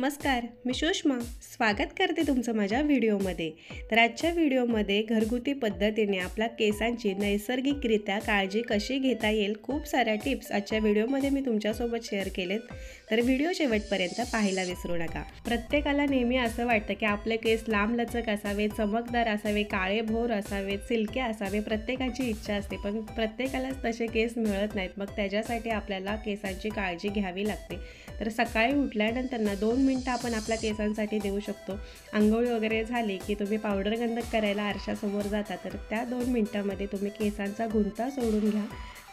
नमस्कार, मी सुषमा स्वागत करते तुमचं माझ्या व्हिडिओमध्ये। तर आजच्या व्हिडिओमध्ये घरगुती पद्धतीने आपल्या केसांची नैसर्गिकरित्या काळजी कशी घेता येईल खूप साऱ्या टिप्स आजच्या व्हिडिओमध्ये मी तुमच्यासोबत शेअर केलेत। तर व्हिडिओ शेवटपर्यंत पाहायला विसरू नका। प्रत्येकाला नेहमी असं वाटतं की आपले केस लांबलचक असावे, चमकदार असावे, काळेभोर असावे, सिल्की असावे, प्रत्येकाची इच्छा असते, पण प्रत्येकालाच तसे केस मिळत नाहीत। मग त्याच्यासाठी आपल्याला केसांची काळजी घ्यावी लागते। तर सकाळी उठल्यानंतर 2 मिनिटं आपण आपल्या केसांसाठी देऊ शकतो। अंघोळ वगैरे झाली की तुम्ही पावडर गंधक करायला आरशासमोर जाता, तर त्या 2 मिनिटांमध्ये तुम्ही केसांचा गुंता सोडून घ्या,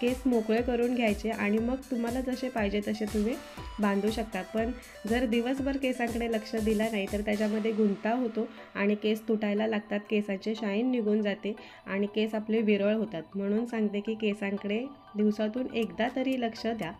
केस मोकळे करून घ्यायचे आणि मग तुम्हाला जसे पाहिजे तसे तुम्ही बांधू शकता। पण जर दिवसभर केसांकडे लक्ष दिला नाही तर त्याच्यामध्ये गुंता होतो आणि केस तुटायला लागतात, केसांचे शाईन निघून जाते आणि केस आपले विरळ होतात। म्हणून सांगते की केसांकडे दिवसातून एकदा तरी लक्ष द्या।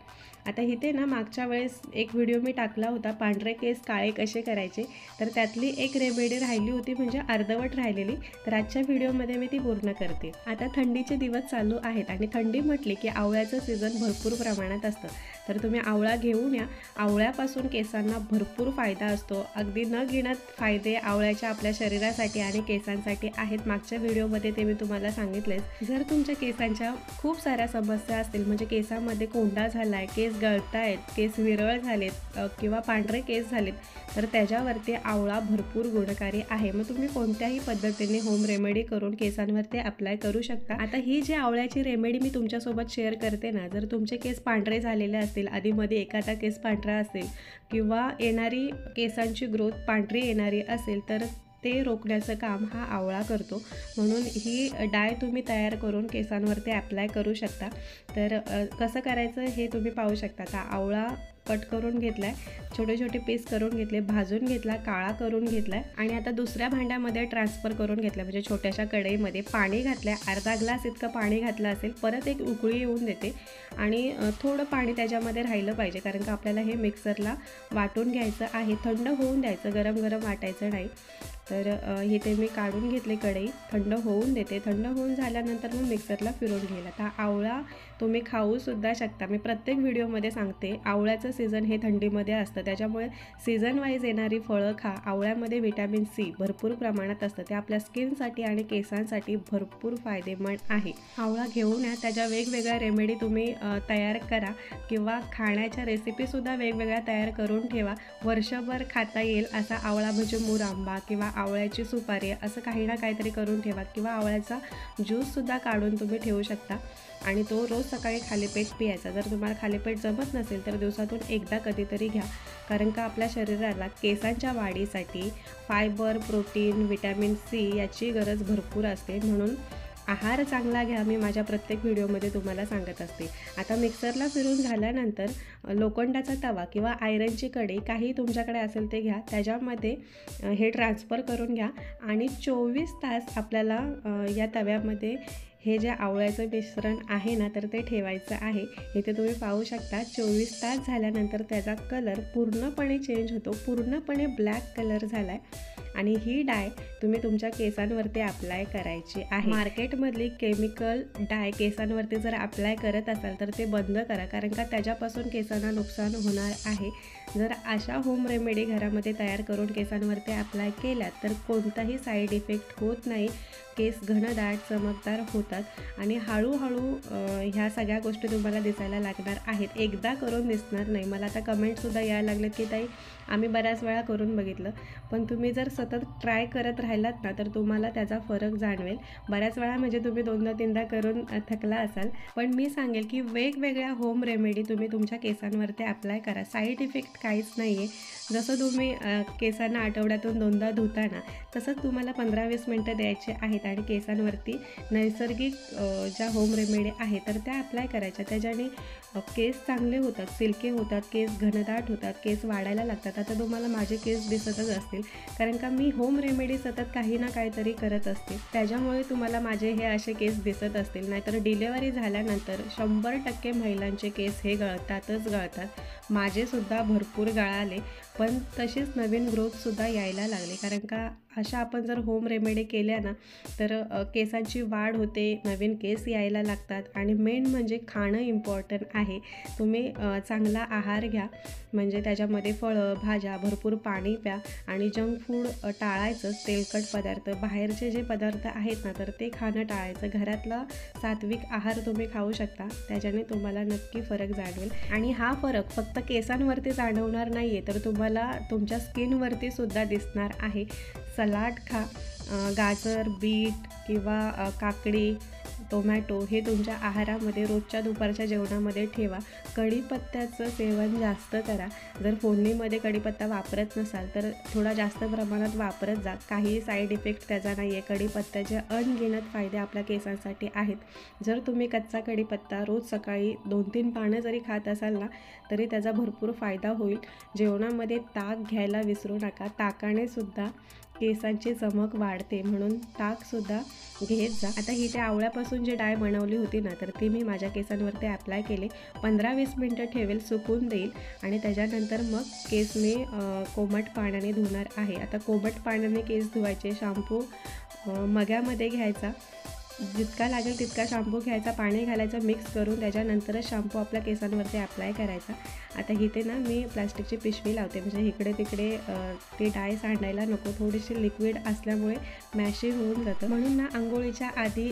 आता इथे मागच्या वेळेस एक व्हिडिओ मी टाकला होता, पांढरे केस काळे कसे करायचे, तर त्यातली एक रेमेडी राहिली होती, म्हणजे अर्धवट राहिलेली। तर आजच्या व्हिडिओमध्ये मी ती पूर्ण करते। आता थंडीचे दिवस चालू आहेत आणि थंडी म्हटली की आवळ्याचं सीझन भरपूर प्रमाणात असतं। तर तुम्ही आवळा घेऊन या। आवळ्यापासून केसांना भरपूर फायदा असतो, अगदी न गिणत फायदे आवळ्याच्या आपल्या शरीरासाठी आणि केसांसाठी आहेत। मागच्या व्हिडिओमध्ये ते मी तुम्हाला सांगितलेच। जर तुमच्या केसांच्या खूप साऱ्या समस्या असतील, म्हणजे केसामध्ये कोंडा झालाय, केस गळतायत, केस विरळ झालेत किंवा पांढरे केस झालेत, तर त्याच्यावरती आवळा भरपूर गुणकारी आहे। मग तुम्ही कोणत्याही पद्धतीने होम रेमेडी करून केसांवरती अप्लाय करू शकता। आता ही जी आवळ्याची रेमेडी मी तुमच्यासोबत शेअर करते ना, जर तुमचे केस पांढरे झालेले असतील, आधीमध्ये एखादा केस पांढरा असेल किंवा येणारी केसांची ग्रोथ पांढरी येणारी असेल, तर ते रोखण्याचं काम हा आवळा करतो। म्हणून ही डाय तुम्ही तयार करून केसांवरती अप्लाय करू शकता। तर कसं करायचं हे तुम्ही पाहू शकता। आता आवळा कट करून घेतलाय, छोटे छोटे पीस करून घेतले, भाजून घेतला, काळा करून घेतलाय आणि आता दुसऱ्या भांड्यामध्ये ट्रान्सफर करून घेतलं, म्हणजे छोट्याशा कढईमध्ये पाणी घातलंय, अर्धा ग्लास इतकं पाणी घातलं असेल। परत एक उकळी येऊन देते आणि थोडं पाणी त्याच्यामध्ये राहिलं पाहिजे, कारण का आपल्याला हे मिक्सरला वाटून घ्यायचं आहे। थंड होऊन द्यायचं, गरम गरम वाटायचं नाही। तर इथे मी काढून घेतले कढई, थंड होऊन देते। थंड होऊन झाल्यानंतर मग मिक्सरला फिरवून घ्यायला। आता आवळा तुम्ही खाऊसुद्धा शकता। मी प्रत्येक व्हिडिओमध्ये सांगते, आवळ्याचं सीझन हे थंडीमध्ये असतं, त्याच्यामुळे सीझन वाईज येणारी फळं खा। आवळ्यामध्ये व्हिटॅमिन सी भरपूर प्रमाणात असतं, ते आपल्या स्किनसाठी आणि केसांसाठी भरपूर फायदेमंद आहे। आवळा घेऊन या, त्याच्या वेगवेगळ्या रेमेडी तुम्ही तयार करा किंवा खाण्याच्या रेसिपीसुद्धा वेगवेगळ्या तयार करून ठेवा। वर्षभर खाता येईल असा आवळा, म्हणजे मुरंबा किंवा आवळ्याची सुपारी, असं काही ना काहीतरी करून ठेवा किंवा आवळ्याचा ज्यूससुद्धा काढून तुम्ही ठेवू शकता आणि तो रोज सकाळी खालीपेट पियायचा। जर तुम्हाला खालीपेट जमत नसेल तर दिवसातून एकदा कधीतरी घ्या, कारण का आपल्या शरीराला केसांच्या वाढीसाठी फायबर, प्रोटीन, व्हिटॅमिन सी याची गरज भरपूर असते। म्हणून आहार चांगला घ्या, मी माझ्या प्रत्येक व्हिडिओमध्ये तुम्हाला सांगत असते। आता मिक्सरला फिरून झाल्यानंतर लोखंडाचा तवा किंवा आयरनची कढई, काही तुमच्याकडे असेल ते घ्या, त्याच्यामध्ये हे ट्रान्सफर करून घ्या आणि 24 तास आपल्याला या तव्यामध्ये हे जे आवळ्याचं मिश्रण आहे ना, तर ते ठेवायचं आहे। इथे तुम्ही पाहू शकता 24 तास झाल्यानंतर त्याचा कलर पूर्णपणे चेंज होतो, पूर्णपणे ब्लॅक कलर झाला आहे आणि ही डाय तुम्ही तुमच्या केसांवरती अप्लाय करायची आहे। मार्केटमधली केमिकल डाय केसांवरती जर अप्लाय करत असाल तर ते बंद करा, कारण का त्याच्यापासून केसांना नुकसान होणार आहे। जर अशा होम रेमेडी घरामध्ये तयार करून केसांवरती अप्लाय केल्या तर कोणताही साईड इफेक्ट होत नाही, केस घनदाट चमकदार होतात आणि हळूहळू ह्या सगळ्या गोष्टी तुम्हाला दिसायला लागणार आहेत, एकदा करून दिसणार नाही। मला आता कमेंटसुद्धा यायला लागलेत की ताई आम्ही बऱ्याच वेळा करून बघितलं, पण तुम्ही जर सतत ट्राय करत राहिलात ना तर तुम्हाला त्याचा फरक जाणवेल। बऱ्याच वेळा म्हणजे तुम्ही 2दा-3दा करून थकला असाल, पण मी सांगेल की वेगवेगळ्या होम रेमेडी तुम्ही तुमच्या केसांवरती अप्लाय करा, साईड इफेक्ट काहीच नाही आहे। जसं तुम्ही केसांना आठवड्यातून 2दा धुताना, तसंच तुम्हाला 15-20 मिनटं द्यायचे आहेत आणि केसांवरती नैसर्गिक ज्या होम रेमेडी आहेत तर त्या अप्लाय करायच्या। त्याच्याने केस चांगले होतात, सिल्की होतात, केस घनदाट होतात, केस वाढायला लागतात। आता तुम्हाला माझे केस दिसतच असतील, कारण का मी होम रेमेडी सतत काही ना काहीतरी करत असते, त्याच्यामुळे तुम्हाला माझे हे असे केस दिसत असतील। नाहीतर डिलेवरी झाल्यानंतर 100% महिलांचे केस हे गळतातच गळतात, माझेसुद्धा भरपूर गळाले। पण तशीच नवीन ग्रोथसुद्धा यायला लागली. कारण का अशा आपण जर होम रेमेडी केल्या ना तर केसांची वाढ होते, नवीन केस यायला लागतात आणि मेन म्हणजे खाणं इम्पॉर्टंट आहे. तुम्ही चांगला आहार घ्या, म्हणजे त्याच्यामध्ये फळं, भाज्या, भरपूर पाणी प्या आणि जंक फूड टाळायचंच. तेलकट पदार्थ, बाहेरचे जे पदार्थ आहेत ना तर ते खाणं टाळायचं. घरातला सात्विक आहार तुम्ही खाऊ शकता, त्याच्याने तुम्हाला नक्की फरक जाणवेल. आणि हा फरक फक्त केसांवरती जाणवणार नाही आहे, तर तुम्हाला तुमच्या स्किनवरती सुद्धा दिसणार आहे. सलाड खा, गाजर, बीट किंवा काकडी, टोमॅटो हे तुमच्या आहारामध्ये रोजच्या दुपारच्या जेवणामध्ये ठेवा. कढीपत्त्याचं सेवन जास्त करा. जर फोडणीमध्ये कढीपत्ता वापरत नसाल तर थोडा जास्त प्रमाणात वापरत जा. काही साईड इफेक्ट त्याचा नाही आहे. कढीपत्त्याचे अनगिनत फायदे आपल्या केसांसाठी आहेत. जर तुम्ही कच्चा कढीपत्ता रोज सकाळी 2-3 पानं जरी खात असाल ना तरी त्याचा भरपूर फायदा होईल. जेवणामध्ये ताक घ्यायला विसरू नका. ताकाने सुद्धा केसांची चमक वाढते, म्हणून ताकसुद्धा घेत जा. आता ही त्या आवळ्यापासून जी डाय बनवली होती ना तर ती मी माझ्या केसांवरती अप्लाय केले. 15-20 मिनटं ठेवेल, सुकून देईल आणि त्याच्यानंतर मग केस मी कोमट पाण्याने धुणार आहे. आता कोमट पाण्याने केस धुवायचे. शॅम्पू मग्यामध्ये घ्यायचा, जितका लागेल तितका शॅम्पू घ्यायचा, पाणी घालायचं मिक्स करून, त्याच्यानंतरच शॅम्पू आपल्या केसांवरती अप्लाय करायचा. आता इथे ना मी प्लास्टिकची पिशवी लावते, म्हणजे इकडे तिकडे ती डाय सांडायला नको. थोडीशी लिक्विड असल्यामुळे मॅशी होऊन जातं. म्हणून ना आंघोळीच्या आधी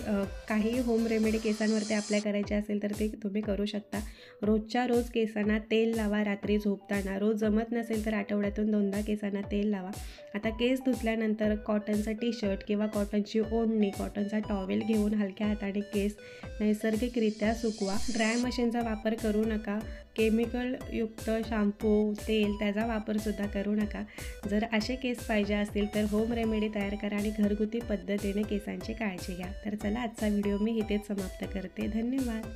काही होम रेमेडी केसांवरती अप्लाय करायची असेल तर ते तुम्ही करू शकता. रोजच्या रोज केसांना तेल लावा. रात्री झोपताना, रोज जमत नसेल तर आठवड्यातून 2दा केसांना तेल लावा. आता केस धुतल्यानंतर कॉटनचा टी-शर्ट किंवा कॉटनची ओढणी, कॉटनचा टॉवेल घेऊन हलक्या हाताने केस नैसर्गिकरित्या सुकवा. ड्राय मशीनचा वापर करू नका. केमिकलयुक्त शॅम्पू, तेल त्याचा वापरसुद्धा करू नका. जर असे केस पाहिजे असतील तर होम रेमेडी तयार करा आणि घरगुती पद्धतीने केसांची काळजी घ्या. तर चला, आजचा व्हिडिओ मी इथेच समाप्त करते. धन्यवाद.